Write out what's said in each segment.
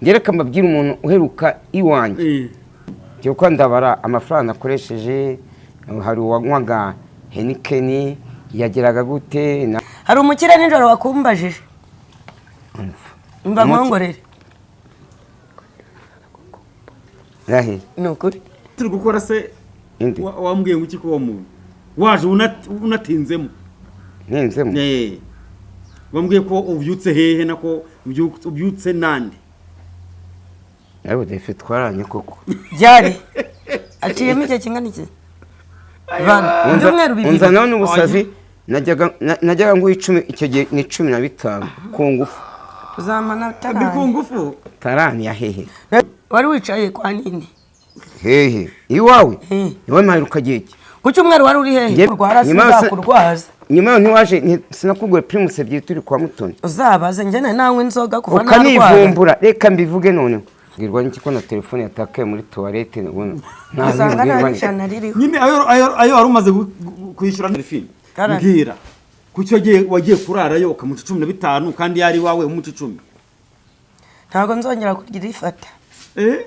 ngereka mbabwira umuntu uheruka iwanjye cyo ko ndabara amafaranga akoresheje hari uwanywaga Heineken yageraga gute hari umukire nijoro wakumbajije umva nkongorere rahe nukuri turi gukora se wambwiye ngo iki ko wo muntu waje unatinzemo wambwiye ko ubyutse hehe nako ubyutse nande abo defe twaranye koko byari aciyemo icyo kingana iki bana byumweru bibiri unzana n'ubusazi najyaga ngo 10 icyo gihe ni 15 ku ngufu uzamana tarani ku ngufu tarani ya hehe wari wicaye kwa nini hehe iwawe niwe maheruka geke ku cyumweru wari uri hehe urwara sizakurwaza nyuma ntiwaje sinakugwe primus ebyiri turi kwa Mutoni uzabaze njye nawe inzoga kuva narwara ukanivumbura reka mbivuge none ngirwa n'iki ko na telefone yatakaye muri toilette ubona nyine ayo wari umaze kwishyura telefone mbwira kucyo wagiye kurarayo ukamuca 15 kandi yari wawe umuca 10 ntago nzongera kugira ifata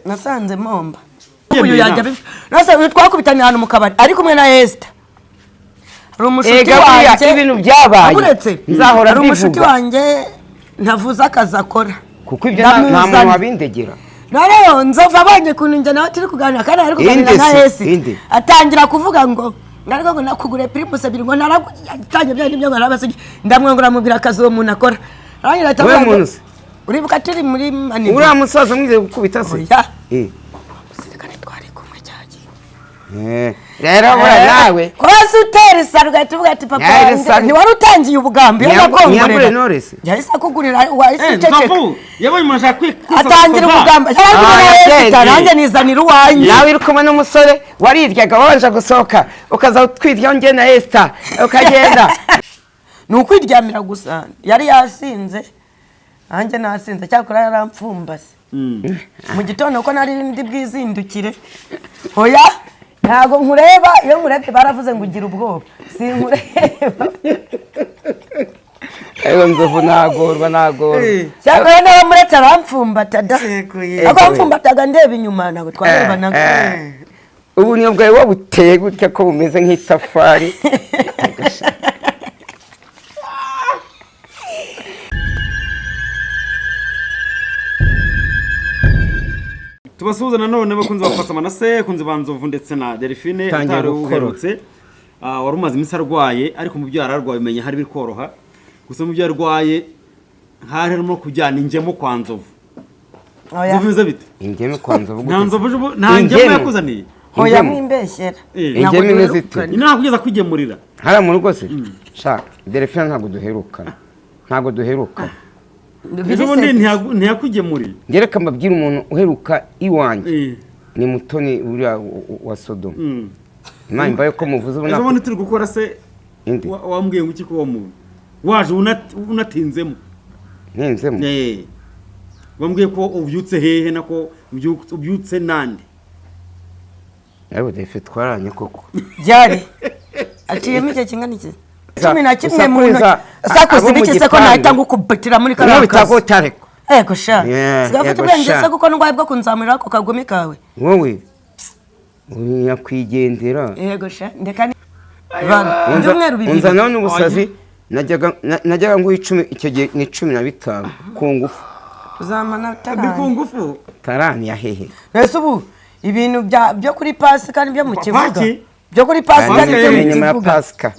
nasanze momba uyu yajya nase twakubitanye hano mu kabari ari kumwe na Esther rumushuti wanjye ibintu byabaye nzahora rumushuti wanjye ntavuza akazakora kuko ibyo nta muntu wabindegera Naro nzova abanye kuntu njye nawe turi kuganira kandi ari kuganira na Hesi atangira kuvuga ngo nariko ngo nakugure primus ebyiri ngo naragutangiye bya nibyo ngarabasugi ndamwongora mubwira akazi uwo muntu akora aranyira atavuga uribuka turi muri mani uriya musaza mwize gukubita se usirekane twari kumwe cyaje rero bora nawe kwase utera isaruga tuvuga ati papa ni wari utangiye ubugambi yo nakongorera yahise akugurira wahise ceceka yabonye umuntu atangira ubugamba yarangiye nizanira uwanjye nawe irukoma n'umusore wariryaga wanje gusohoka ukaza twirya nge na Esther ukagenda nukwiryamira gusa yari yasinze anje nasinze cyakora yarampfumbase mu gitondo ko nari ndi bwizindukire oya ntago nkureba iyo nkurebe baravuze ngo ugira ubwoba sinkureba eyo nzovu nagorwa cyakora nawe muretse arampfumbata da abampfumbataga ndeba inyuma nago twarebanaga ubu niyo bwawe wabuteye gutya ko bumeze nk'itafari tubasuhuza nanone bakunze bafasa manase kunze banzovu ndetse na Delphine atari uherutse wari umaze iminsi arwaye ariko mu byo yararwaye umenye hari bikoroha gusa mu byo yarwaye harimo kujyana ingemo kwa nzovu bivuze bite ingemo kwa nzovu nta nzovu nta ngemo yakuzaniye hoya mwimbeshyera ingemo imeze ina kugeza kwigemurira hara mu rugo se shaka Delphine ntago duheruka Bizubundi ntiyakugemuriye ngereka mbabwira umuntu uheruka iwanjye ni Mutoni uriya wa Sodoma Imana imbaye ko muvuze ubona ejo turi gukora se wambwiye ngo iki ko wo muntu waje unatinzemo wambwiye ko ubyutse hehe nako ubyutse nande abo defe twaranye koko byari aciyemo icyo kingana iki 11 muntu sakoze bikise ko nahita ngukubitira muri karaka ego sha sigafite ubwengeze kuko ndwaye bwo kunzamurira ko kagumi kawe wowe unyakwigendera ego sha ndeka bana byumweru bibiri unzana n'ubusazi najyaga ngo 10 icyo gihe ni 15 ku ngufu uzamana tarani ku ngufu tarani ya hehe ese ubu ibintu byo kuri pasi kandi byo mu kivuga byo kuri Pasika ni nyuma ya Pasika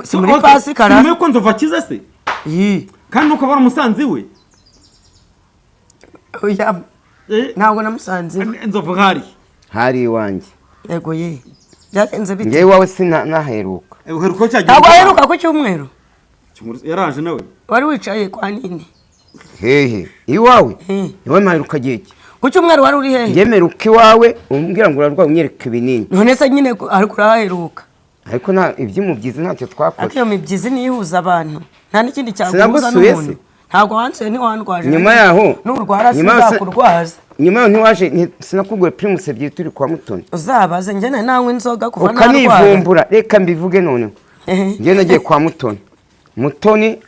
si muri Pasika ra nuko nzova kiza se kandi uko bara umusanzi we oya ntabwo namusanze nzova hari iwanjye yego byagenze bite ngewe wawe sinaheruka uheruka cyagiye ntabwo aheruka ku cyumweru yaraje nawe wari wicaye kwa nini hehe iwawe niwe maheruka geke ku cyumweru wari uri hehe ngemeruka iwawe umbwira ngo urarwaye unyereka ibinini none se nyine ari kuraheruka ariko nta iby'umubyizi ntacyo twakoze ariko iyo mibyizi niyihuza abantu nta n'ikindi cyaguhuza n'umuntu ntabwo wansuye ntiwandwaje nyuma yaho n'urwara sizakurwaza nyuma yaho ntiwaje sinakugwe primus ebyiri turi kwa Mutoni uzabaze njye nawe inzoga kuva narwara ukanivumbura reka mbivuge none njye nagiye kwa Mutoni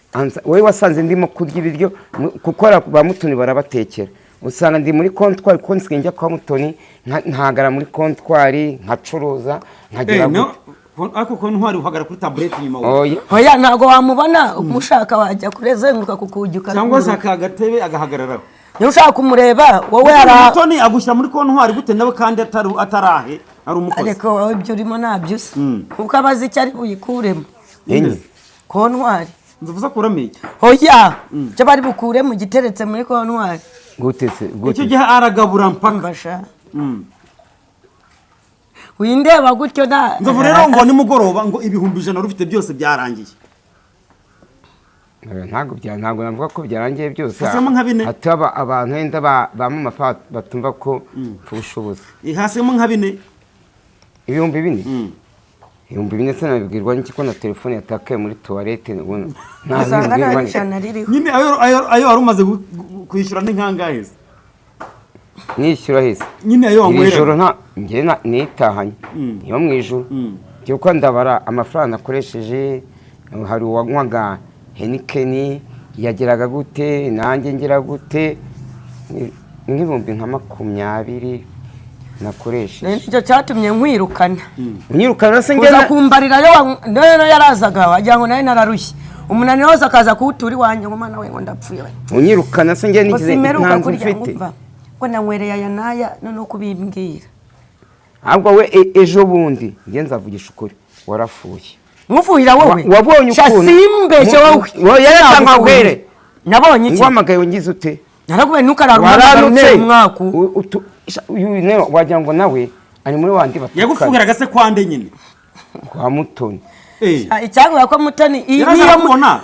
wowe wasanze ndimo kurya ibiryo kuko ba Mutoni barabatekera, usanga ndi muri kontwari ko nsigaye njya kwa Mutoni nkagara muri kontwari nkacuruza nkagira ariko kontwari uhagara kuri tabureti nyuma wowe oya ntago wamubona umushaka wajya kurezenguka kukujuka cyangwa shaka agatebe agahagararaho niba ushaka kumureba wowe Mutoni agushyira muri kontwari gute nawe kandi atarahe ari umukozi ariko wowe ibyo urimo ntabyo usa kuko abazi icyo ari buyikuremo kontwari nzivuza kuramiye oya cyo bari bukure mu giteretse muri kontwari gutese icyo gihe aragabura mpaka mbasha windeba gutyo na nzovu rero ngo nimugoroba ngo ibihumbi 100 rufite byose byarangiye ntabwo navuga ko byarangiye byose hasemo nka bine hataba abantu wenda bamama batumva ko ubushobozi hasemo nka bine ibihumbi 4 ibihumbi 4 se nabibwirwa n'iki ko na telefone yatakaye muri toilette nyine ayo wari umaze kwishyura ni nkangahe nishyura hese nyine ayo wanywera ijoro nitahanye niyo mu ijoro cyuko ndabara amafaranga nakoresheje hari uwanywaga Heineken yageraga gute nanjye ngera gute nk'ibihumbi nka 20 nakoresheje nicyo cyatumye nkwirukana unyirukana se ngena kumbarira yo yarazaga wagira ngo nawe nararushye umunaniro wose akaza kuwutura iwanjye ngo mana we ngo ndapfuye unyirukana se ngena nigize ntanzu mfite ko nanywereye aya naya none kubimbwira ahubwo we ejo bundi nge nzavugisha ukuri warafuye mufuhira wowe wabonye ukuntu shasimbeshye wowe yaratamagwere nabonye iki wamagaye ngize ute naraguye nukararumwe umwaku uyu nero wagira ngo nawe ari muri wandi batuka yagufugiraga se kwande nyine kwa Mutoni icyaguye ko Mutoni iyo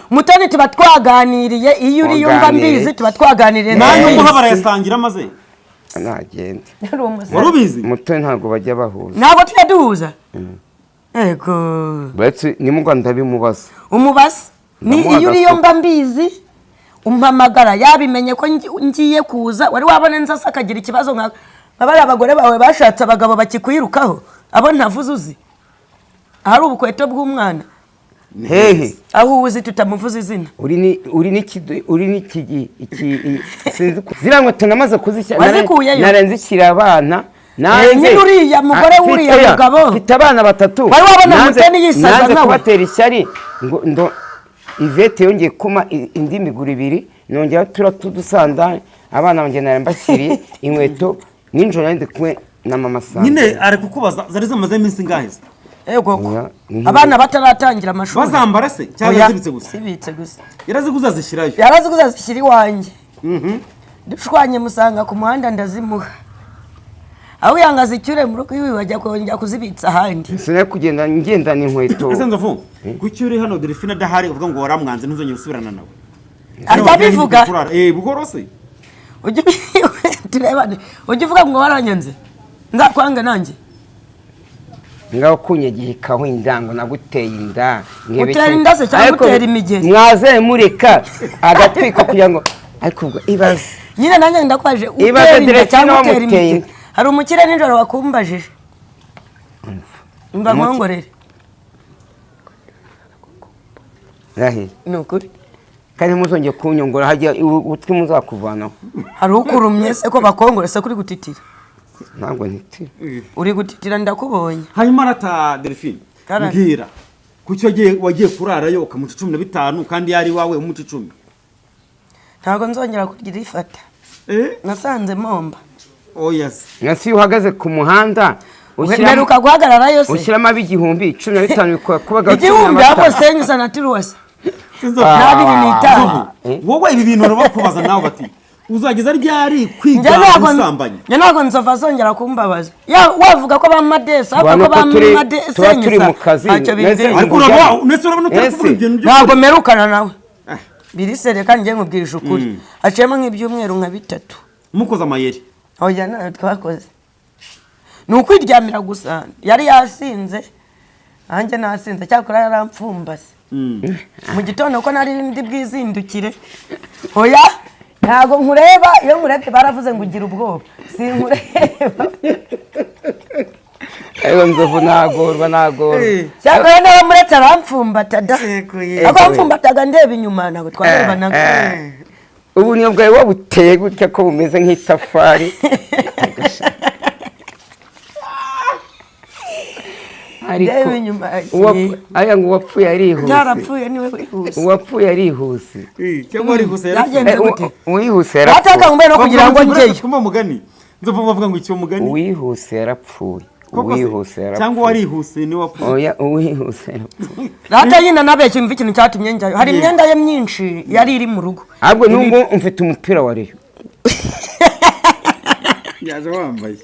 Mutoni tuba twaganiriye iyo uri yumva mbizi tuba twaganiriye nayo umuhabara yasangira maze nagende warubizi Mutoni ntago bajya bahuza ntabwo tujya duhuza ego betse ni mu Rwanda bimubaza umubaza ni iyo uri yumva mbizi umpamagara yabimenye ko ngiye kuza wari wabona nza sakagira ikibazo nka bari abagore bawe bashatse abagabo bakikwirukaho abo ntavuze uzi ahari ubukweto bw'umwana hehe aho uzi tutamuvuza izina uri n'iki sinzi ko zirangwa tunamaze kuzishyira narenzikira abana nanjye uriya mugore wuriya mugabo mfite abana 3 wari wabona Mutoni yisaza nawe kubatera ishyari ngo Ivete yongeye kuma indi miguru 2 nongera tudusanda abana banjye narambashyiriye inkweto ninjoro ndi kumwe na mama Sandra nyine ari kukubaza zari zamaze iminsi ngahize ego abana bataratangira amashuri bazambara se cyangwa zibitse gusa sibitse gusa yaraziguza zishirayo yaraziguza zishiri wanjye dushwanye musanga ku muhanda ndazimuha aho yangaza icyure mu rugo iwe wajya kongera kuzibitsa ahandi sine kugenda ngendana inkweto ese nzovu gucyuri hano Delphine dahari uvuga ngo waramwanze ntuzongera usubirana nawe atabivuga bugorose ujye turebane ujye uvuga ngo waranyanze ndakwanga nanjye ngaho kunyegikaho indango naguteye inda utera inda se cyangwa utera imigezi mwaze mureka agatwiko kugira ngo ariko ibaze nyine nanjye ndakwaje utera inda cyangwa utera imigezi hari umukire nijoro wakumbajije mba nkongorere rahi nukuri kandi muzongeye kunyongora hajya utwi muzakuvanaho hari ukurumye se ko bakongora se kuri gutitira ntabwo ntitira uri gutitira ndakubonye hanyuma arata Delphine mbwira kucyo wagiye kurarayo ukamuca 15 kandi yari wawe umuca 10 ntabwo nzongera kugira ifata nasanze momba yes nasi uhagaze ku muhanda uheruka guhagarara yose ushyiramo ab'igihumbi 15 kubaga igihumbi ahubwo senyusa na tiruwasi nabiri nitaha wowe ibi bintu bakubaza nawe bati uzageza ryari kwiga musambanye njye ntabwo nzova zongera kumbabaza wavuga ko bamadesa ko bamadesa turi mu kazi ntabwo merukana nawe birisere kandi njye nkubwirije ukuri haciyemo nk'ibyumweru nka 3 mukoze amayeri oya nawe twakoze ni ukwiryamira gusa yari yasinze nanjye nasinze cyakora yarampfumbase mu gitondo ko nari ndi bwizindukire oya ntago nkureba iyo nkurebye baravuze ngo ugira ubwoba sinkureba Ewe Nzovu nagorwa cyakora n'abamuretse arampfumbata da Yego. abampfumbataga ndeba inyuma ntabwo twarebanaga ubu niyo bwawe wabuteye gutya ko bumeze nk'itafari ndeba inyuma aya ngo uwapfuye arihuse byarapfuye niwe wihuse uwapfuye arihuse cyangwa arihuse Byagenze gute? uwihuse ataka yarapfuye ngumbe no kugira ngo njyeyo kumva mugani Nzovu bavuga ngo icyo mugani uwihuse yarapfuye cyangwa warihuse ni wapfuye oya uwihuse yarapfuye rata nyina nabeshye mva ikintu cyatumye njyayo hari imyenda ye myinshi yari iri mu rugo ahubwo nubwo mfite umupira wa Rayon yaje wambaye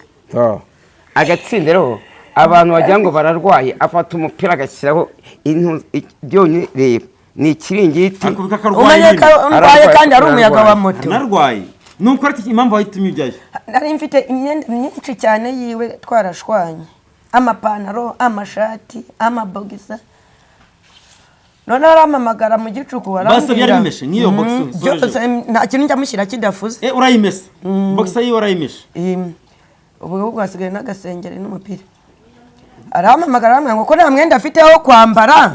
agatsindiro abantu wagira ngo bararwaye afata umupira agashyiraho byonyine reba ni ikiringiti akubika umenye ko karwaye ndwaye kandi ari umuyaga wa moto narwaye nuko ariko impamvu wahitumye ujyayo nari mfite imyenda myinshi cyane yiwe twarashwanye amapantaro amashati amabogisa none arampamagara mu gicuku basa byari bimeshe nk'iyo box nta kintu njyamushyira kidafuze urayimesa box yiwe urayimeshe ubu hasigaye n'agasengeri n'umupira arampamagara aramubwira ngo ko nta mwenda afite wo kwambara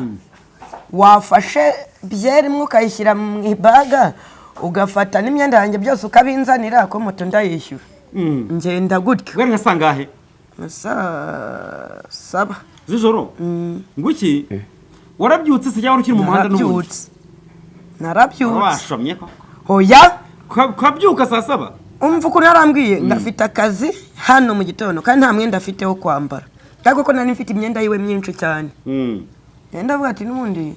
wafashe byeri imwe ukayishyira mu ibaga ugafata n'imyenda yanjye byose ukabinzanira ko moto ndayishyura ngenda gutyo wari nkasangahe saa 7 z'ijoro nguki warabyutse se cyangwa ukiri mu muhanda n'ubundi narabyutse washomye ko hoya kwabyuka saa 7 umva ukuntu yarambwiye ngafite akazi hano mu gitondo kandi nta mwenda afite wo kwambara cyangwa ko nari mfite imyenda yiwe myinshi cyane ndavuga ati n'ubundi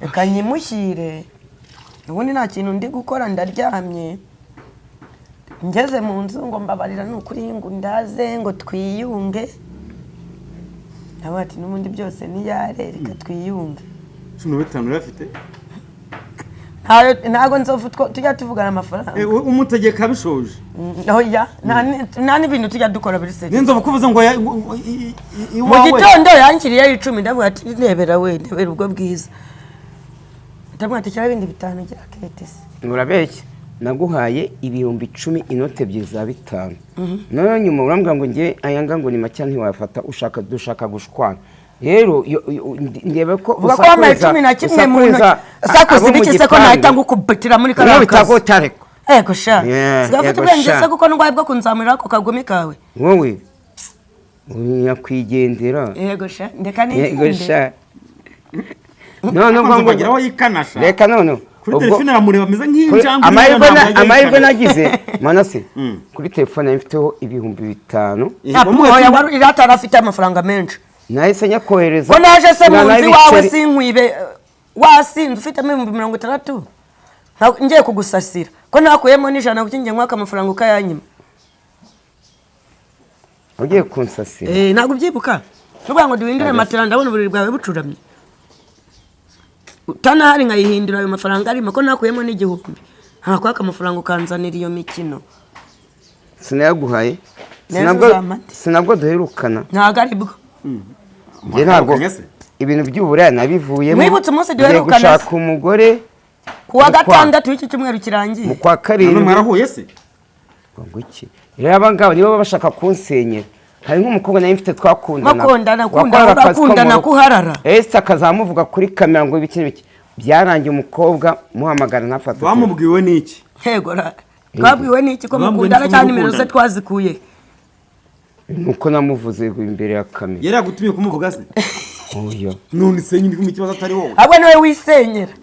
reka nyimushyire ubundi nta kintu ndi gukora ndaryamye ngeze mu nzu ngo mbabarira n'ukuri ngo ndaze ngo twiyunge ndavuga ati n'ubundi byose niyare reka twiyunge 15 urafite ntago Nzovu tujya tuvugana amafaranga umutegeka bishoje oya nta n'ibintu tujya dukora buri seri Nzovu kuvuze ngo mu gitondo yankiriye 10 ndavuga ati ndebera ubwo bwiza ndavuga ati cyara ibindi 5 gira ketesi urabeshya naguhaye ibihumbi 10 inote ebyiri za 5 none nyuma urambwira ngo ngiye ayanga ngo ni macya ntiwafata dushaka gushwana rero ndebe ko vuga ko wambaye 11 mu ntoki sakoze bikise ko nahita ngukubitira muri karaka bitago tareko ego sha sigafite ubwenge se kuko ndwaye bwo kunzamurira ako kagumi kawe wowe nyakwigendera ego sha ndeka ni ego sha none ngo bagira aho yikanasha reka none kuri telefone aramureba ameze nk'injangwe amahirwe nagize manase kuri telefone mfiteho ibihumbi 5 oya wari iratara afite amafaranga menshi nahise nyakohereza ko naje se mu nzi wawe sinkwibe wasinze ufite 60 ngiye kugusasira ko nakuyemo n'ijana kukinge mwaka amafaranga ukayanyima ugiye kunsasira ntabwo ubyibuka nuvuga ngo duhindure matera ndabona uburiri bwawe bucuramye utanahari nkayihindura ayo mafaranga arimo ko nakuyemo n'igihumbi ntakwaka amafaranga ukanzanira iyo mikino sinayaguhaye sinabwo duherukana ntabwo ari bwo ntabwo ibintu by'uburaya nabivuyemo mwibutse umunsi duherukana gushaka umugore kuwa gatandatu w'iki cyumweru kirangiye mu kwa karindwi mwarahuye se ngo iki rero abangabo nibo bashaka kunsenyera hari nk'umukobwa nawe mfite twakundana bakundana kuharara ese akazamuvuga kuri kamera ngo ibiki byarangiye umukobwa muhamagara ntafata bamubwiwe n'iki yego twabwiwe n'iki ko mukundana cyane nimero ze twazikuye nuko namuvuze imbere ya kamera yari yagutumye kumuvuga se oya none senyera mu kibazo atari wowe abo niwe wisenyera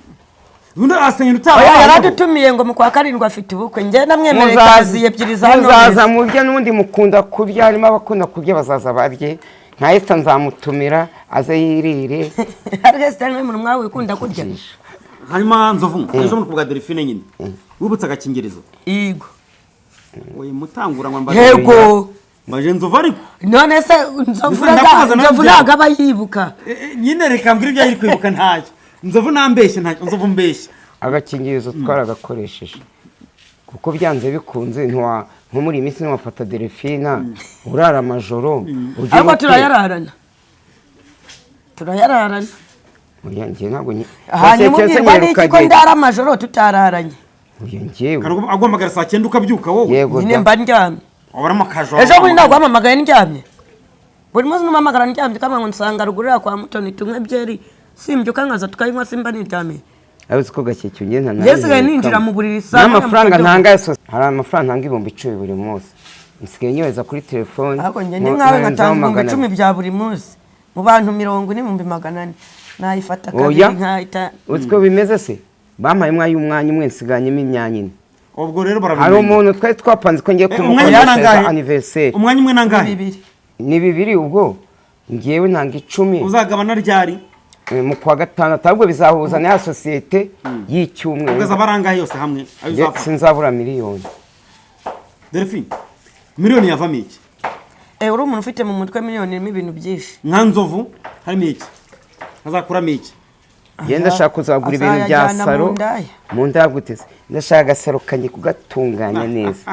undi asenyera utabaye oya yaradutumiye ngo mu kwa karindwi afite ubukwe njye namwemereye kazi ebyiri za none muzaza murya n'undi mukunda kurya harimo abakunda kurya bazaza barye nka Esther nzamutumira aze yirire hari Esther nawe mu mwawe ukunda kurya hanyuma Nzovu ejo mu kuvuga Delphine nyine wibutse agakingirizo yego oye mutangura ngo yego maje Nzovu ariko none se Nzovu ntabwo aba yibuka nyine reka mbwira ibyo yari kwibuka ntacyo Nzovu nambeshye ntacyo Nzovu mbeshye agakingirizo twaragakoresheje kuko byanze bikunze nko muri iyi minsi ntiwafata Delphine urara amajoro ariko turayararana oya njye ntabwo hanyuma ubwirwa n'iki ko ndara amajoro tutararanye oya njyewe agomagara saa 9 ukabyuka wowe yego nyine mba ndyamye wabaramo akajo ejo bundi ntabwo wamamagaye ndyamye buri munsi n'umamagara ndyamye kamwe ngo nsanga rugurira kwa Mutoni tunywe byeri simbyuka nkaza tukayinywa simba niryamye ariko ko gakeke ngenda na yesigaye ninjira mu buriri saa n'amafaranga ntanga yose hari amafaranga ntanga 10,000 buri munsi nsigaye nyohereza kuri telefone ariko njye ndi nkawe ngatanga 10,000 bya buri munsi mu bantu 40,400 nayifata kabiri nkahita utwo bimeze se bampaye umwanya umwe nsiganyemo imyanya ine ubwo rero barabimenye hari umuntu twari twapanze ko ngiye kumukorera anniversaire umwanya umwe nangahe ni 2 ubwo ngiyewe ntanga 10 uzagabana ryari mu kwa gatandatu ahubwo bizahuza na societe y'icyumweru ugaza barangahe yose hamwe sinzabura miliyoni Delphine miliyoni yavamo iki uri umuntu ufite mu mutwe miliyoni irimo ibintu byinshi nka nzovu harimo iki azakuramo iki yenda ndashaka kuzagura ibintu bya saro mu nda guteze ndashaka agasaro kanjye kugatunganya neza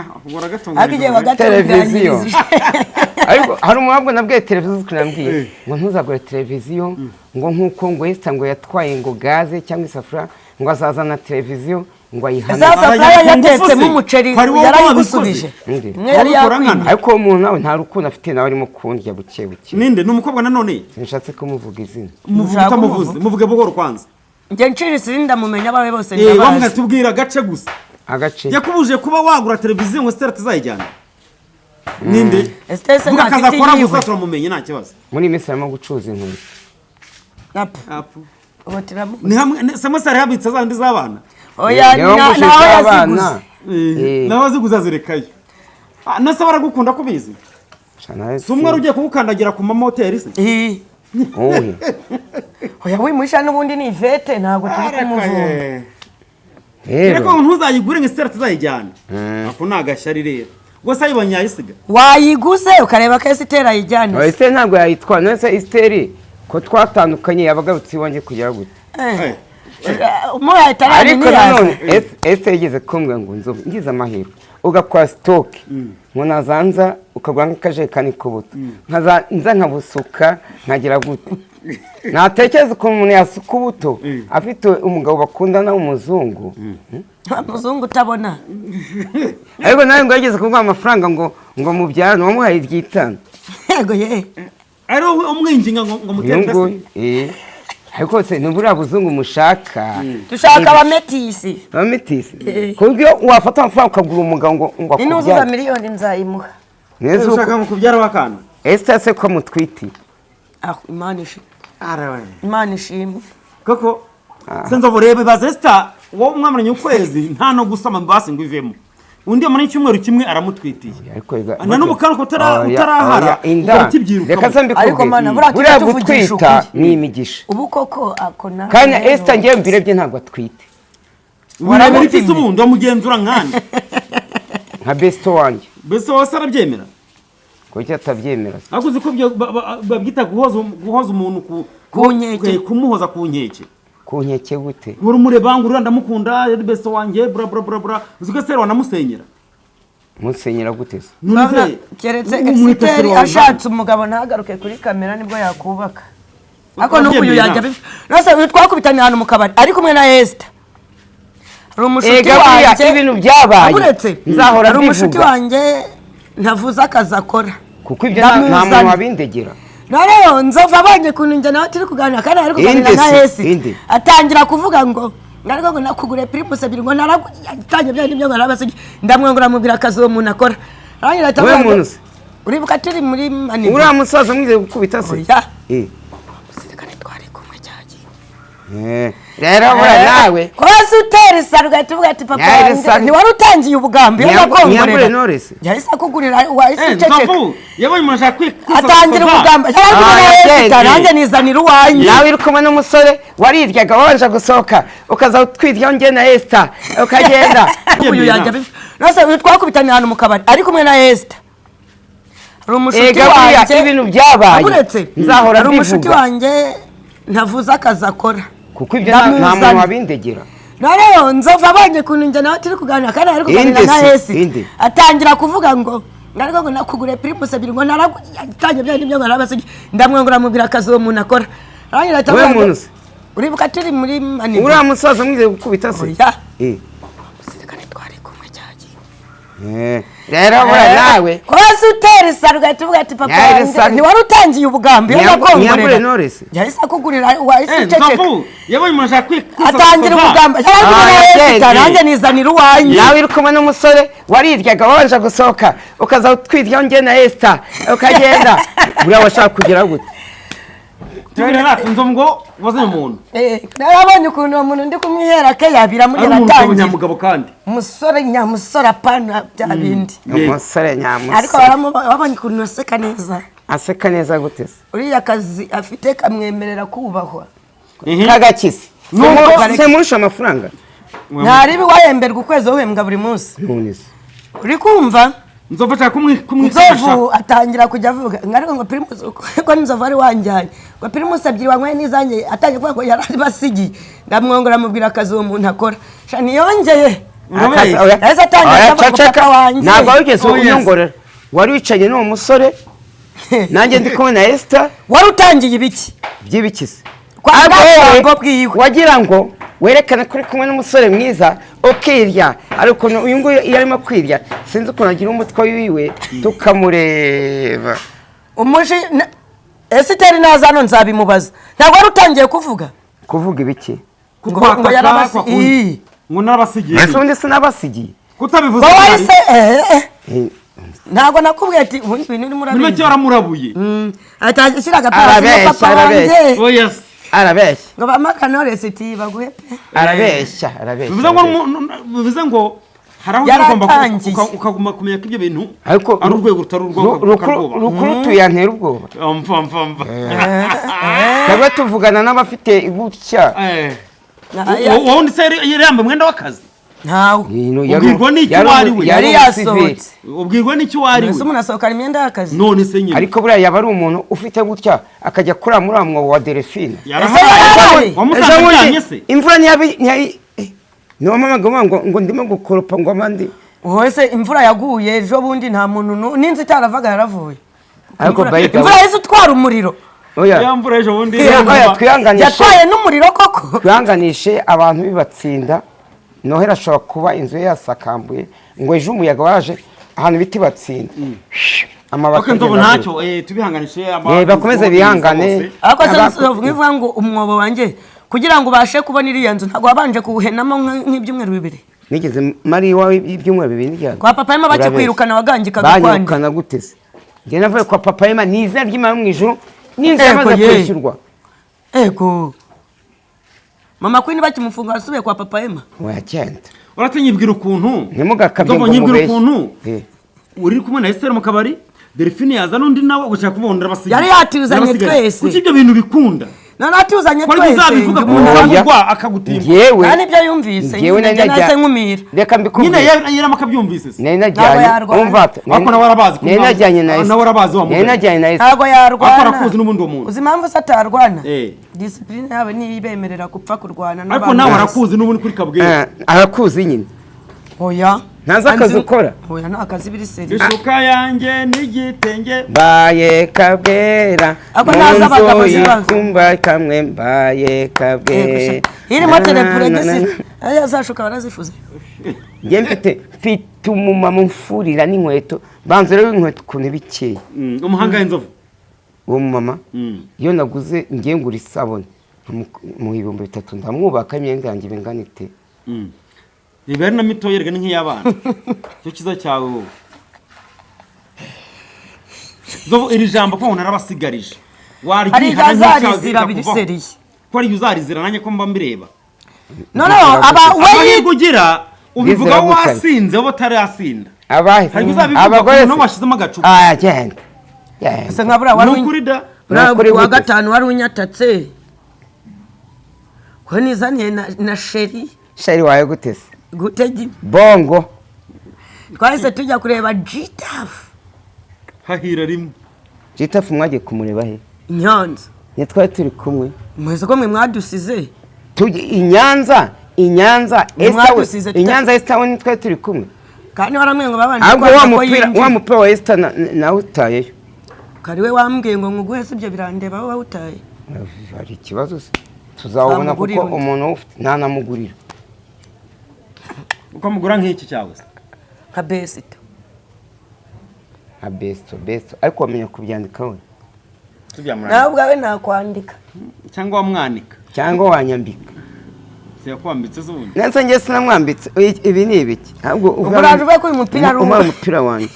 televiziyo ariko hari umwabwo nabwiye televiziyo kunambwiye ngo ntuzagure televiziyo ngo nkuko ngo Esther ngo yatwaye ngo gaze cyangwa isafuriya ngo azazana televiziyo ngo ayihane safuriya yatetsemo umuceri yarayigusubije yari yakwinye ariko umuntu nawe nta rukundo afite nawe arimo kundya buke buke ninde n'umukobwa nanone nshatse kumuvuga izina muvuge buhoro kwanza njye nciri sirinda mumenya abawe bose ndabazi bamwe tubwira agace gusa agace yakubuje kuba wagura televiziyo ngo Esther tuzayijyana ninde Esther se ntafite yiwe turamumenye nta kibazo muri misi arimo gucuza inkweto apu ni hamwe samusari habitse zandi z'abana oya nawe yaziguze nawe aziguza zirekayo nase baragukunda kubizi si umwe ugiye kugukandagira ku mamoteri se oya wimusha n'ubundi ni Ivete ntabwo turi kumuvura rero ntuzayigure ngo Esther tuzayijyana ako nagashyari rero gusa ayibonye yayisiga wayiguze ukareba ko Esther ayijyana Esther ntabwo yayitwa nese Esther ko twatandukanye yabagarutse iwanjye kujya gute umuya itarani ariko nanone Esther yigeze kumbwa ngo nzovu ngize amahirwe ugakwa stock ngo nazanza ukagwa nk'akajekani k'ubuto nza nkabusuka nkagira gute natekereza ko umuntu yasuka ubuto afite umugabo bakundana w'umuzungu umuzungu utabona ariko nawe ngo yageze kuguha amafaranga ngo mubyarane wamuhaye iryitanu yego ye ari umwinginga ngo mutere ariko se nubura buzungu mushaka dushaka abametisi kubyo wafata amafaranga ukagura umugabo ngo akubyara inuzuza miliyoni nzayimuha neza ushaka ngo kubyara wakana Esther se ko mutwiti Imana ishimwe koko senzo burebe baza Esther wo mwamaranye ukwezi nta no gusama mbase ngo ivemo undi muri cyumweru kimwe aramutwitiye na n'umukaruko utarahara reka zambi ariko mana buriya gutwita ni imigisha ubu koko akona kandi Esther ngiye mbirebye ntabwo atwite warabira ifise ubundi wamugenzura nkani nka besto wanje besto wose arabyemera ko cyatabyemera akuzi ko babyita guhoza umuntu kumuhoza ku nkeke kunkeke gute uri murebangurura ndamukunda yari besto wanje bra bra bra bra uziko Esther wanamusenyera musenyera gute se keretse Esther ashatse umugabo ntagaruke kuri kamera nibwo yakubaka ako no kuyu yajya nose twakubitanye hano mu kabari ari kumwe na Esther rumushuti wanje ibintu byabaye nzahora rumushuti wanje ntavuza akazakora kuko ibyo nta muntu wabindegera Naro nzova abanye kununja nawe turi kuganira kandi ari kuganira na Hesi atangira kuvuga ngo nariko ngo nakugure primus ebiri ngo naragutanye bya nibyo ngarabase ndamwongora mubwira akazi uwo muntu akora aranyira atavuga uribuka turi muri mani ura musaza mwize gukubita se sikane twari kumwe cyaje rero bura nawe kwasi uteri saruga tuvuga ati papa ni wari utangiye ubugambi yo nakongorera yahise akugurira wahise ceceka yabonye umuntu ashaka atangira ubugambi yarangiye nizanira uwanjye nawe uri kumwe n'umusore wariryaga wanje gusohoka ukaza utwirya nge na Esther ukagenda uyu yajya nose twakubitanye hano mu kabari ari kumwe na Esther rumushuti wanje ibintu byabaye nzahora rumushuti wanje ntavuza akazakora kuko ibyo nta muntu wabindegera Naro nzova abanye kununja nawe turi kuganira kandi ari kuganira na Hesi atangira kuvuga ngo nariko ngo nakugure primus ebiri ngo naragutanye bya nibyo ngarabase ndamwongora mubwira akazi uwo muntu akora aranyira atavuga uribuka turi muri mani ura musaza mwize gukubita se sikane twari kumwe cyaje rero bura nawe kwasi utera isaro ugahita uvuga ati papa Yari wanjye isaro. ntiwari utangiye ubugambi iyo Nyambure nakongorera Knowless. yahise akugurira wahise uceceka nzovu yabonye umuntu ashaka atangira ubugambi yagenda. nanjye nizanira uwanjye nawe uri kumwe n'umusore wariryaga wabanje gusohoka ukaza utwiryaho njye na Esther ukagenda buriya washaka kugira gute tubira natunze ngo wazanye umuntu narabonye ukuntu uwo muntu ndi kumwihera ke yabira ari mugera umuntu atangira w'umunyamugabo kandi umusore nyamusore apana bya bindi umusore ariko nyamusore wabonye ukuntu aseka neza aseka neza gute se uriya kazi afite kamwemerera kubahwa kagakize Nubwo- semurusha amafaranga ntaribi wahemberwa ukwezi uhembwa buri munsi none se uri kumva nzovu ashaka kumwicisha nzovu atangira kujya avuga ariko ngo pirimusi ko n'inzovu ari wanjyanye ngo pirimusi ebyiri wanyweye n'izanjye atangiye kuvuga ngo yari ari basigiye ndamwongora amubwira akazi uwo muntu akora ntiyongeye yahise atangira kuvuga ngo papa wanjye ntabwo wigeze unyongorera wari wicaye n'uwo musore nanjye ndi kumwe na Esther wari utangiye ibiki by'ibikisi kwa bwabo bwiwe wagira ngo werekane ko uri kumwe n'umusore mwiza ukirya ariko uyu nguyu iyo arimo kwirya sinzi ukuntu agira umutwe wiwe tukamureba umuji Esiteri naza hano nzabimubaza ntabwo wari utangiye kuvuga kuvuga ibiki ngo yarabasigiye ngo narabasigiye ese ubundi sinabasigiye kutabivuze ngo wahise Eh, ntabwo nakubwiye ati ubundi ibintu urimo muri make urabizi waramurabuye atashyira agapasi Arabeshya, papa wanjye oh yes arabeshya ngo bamaka resiti baguhe pe arabeshya arabeshya bivuze ngo hari aho Yaratangiye. ukaguma kumenya ko ibyo bintu ariko ari urwego rutari urwego rukuru tuyantera ubwoba mva twebwe tuvugana n'abafite gutya wowe undi se yari yambaye umwenda w'akazi ntawe ubwirwa n'icyo wari we yari yasohotse ubwirwa n'icyo wari we ese umuntu asohokana imyenda y'akazi none se nyine ariko buriya yaba ari umuntu ufite gutya akajya kurira muri mwobo wa Delphine yarahaye. wamusanze aryamye se imvura niyo mpamvu ngo ndimo gukoropa ngo abandi wese imvura yaguye ejo bundi nta muntu n'inzu itaravaga yaravuye ariko bayita imvura yahise utwara umuriro oya ya mvura ejo bundi twihanganishe yatwaye n'umuriro koko twihanganishe abantu bibatsinda nohera ashobora kuba inzu ye yasakambuye ngo ejo umuyaga waje ahantu biti batsinda okay nzovu ntacyo tubihanganishe bakomeze bihangane ariko se nkivuga ngo umwobo wanjye kugira ngo ubashe kubona iriya nzu ntabwo wabanje kuwuhenamo nk'ibyumweru bibiri nigeze mari iwawe ibyumweru bibiri njyana kwa papa yema bakikwirukana wagangikaga kwandi banyirukana gute se njye navuye kwa papa yema ni izina ry'imana mu ijuru n'inzu yamaze kwishyurwa ego mama kwini bakimufunga asubiye kwa papa yema wagenda uratinyibwira ukuntu ntimugakabye ngo nyibwira ukuntu mubeshye uri kumwe na Esther mu kabari Delphine yaza n'undi nawe ugashaka kubona basigaye yari yatuzanye twese kuki ibyo bintu bikunda none atuzanye kwari twese uzabivuga ku muntu wamugwa akagutimba yewe nta nibyo yumvise Njyewe nyine nahise nkumira reka nyine mbikubwire yarama akabyumvise se nari Ntabwo najyanye yarwana. umva ariko nawe arabazi nari najyanye na nawe arabazi wa nari najyanye na Esther ntabwo yarwana akora kuzi n'ubundi uwo muntu uzi impamvu se atarwana Eh. disipurine yabo niyo ibemerera gupfa kurwana ariko nawe arakuzi n'ubundi kuri kabwira arakuzi nyine oya ntazi akazi ukora oya nta kazi biri seri ishuka yanjye n'igitenge mbaye kabwera Ako ntazi abagabo zibaho. kumba kamwe mbaye kabwera irimo telepuregisi ayo azashuka barazifuza njye mfite umumama umfurira n'inkweto banza rero inkweto ukuntu bikeye umuhanga w'inzovu uwo mumama iyo naguze ngiye ngura isabune mu 3,000 ndamwubaka imyenda yanjye bingana ite ibi ari na mito yerega ni nk'iy'abana cyo kiza cyawe wowe Nzovu iri jambo ko narabasigarije ari azarizira biri seriye ko ari uzarizira nanjye ko mba mbireba noneho aba we ugira ubivuga wasinze bo tari asinda abahe hari uzabivuga no washizemo agacupa genda se nkabura wari nukuri da wa gatanu wari unyatatse ko nizaniye na sheri sheri wawe gutese gutegi bongo twahise tujya kureba Gitafu hahira rimwe Gitafu mwagiye kumureba he Nyanza twari turi kumwe mwese ko mwe mwadusize Inyanza Mwadusize Esther we twari turi kumwe kandi waramwe ngo babanje ahubwo wa mupira wa Esther nawe utayeyo kari we wambwiye ngo nguguhe se ibyo birandeba wowe utaye hari ikibazo se tuzawubona kuko umuntu nta namugurira uko mugura nk'iki cyawe nka besita nka besto ariko wamenya kubyandika we nawe ubwawe nakwandika cyangwa wamwanika cyangwa wanyambika siyakwambitse zubundi nanse ngiye sinamwambitse ibi ni ibiki ahubwo uraje uvuye ko uyu mupira ari umupira wanjye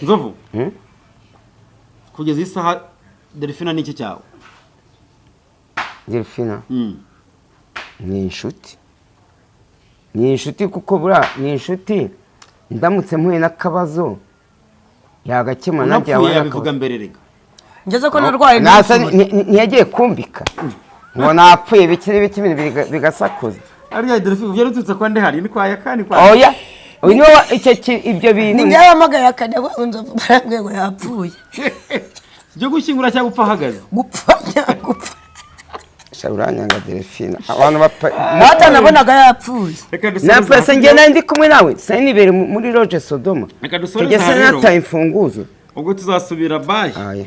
Nzovu kugeza isaha Delphine n'iki cyawe Delphine ni inshuti kuko bura ni inshuti ndamutse mpuye n'akabazo yagakemura nanjye yabivuga mbere rega ngeze ko narwaye ntiyagiye kumbika ngo napfuye biki n'ibiki bigasakuza ariya Delphine ugera ututse kwa ndehari ni kwa yakani kwa oya uyu ibyo bintu ni byamagaye akane Nzovu barambwiye ngo yapfuye byo gushyingura cyangwa gupfa ahagaze gupfa uranyanga Delphine abantu mata nabonaga yapfuye napfuye se njye nandi kumwe nawe se nibere muri Roge Sodoma reka dusoreze nataye imfunguzo ubwo tuzasubira bye aya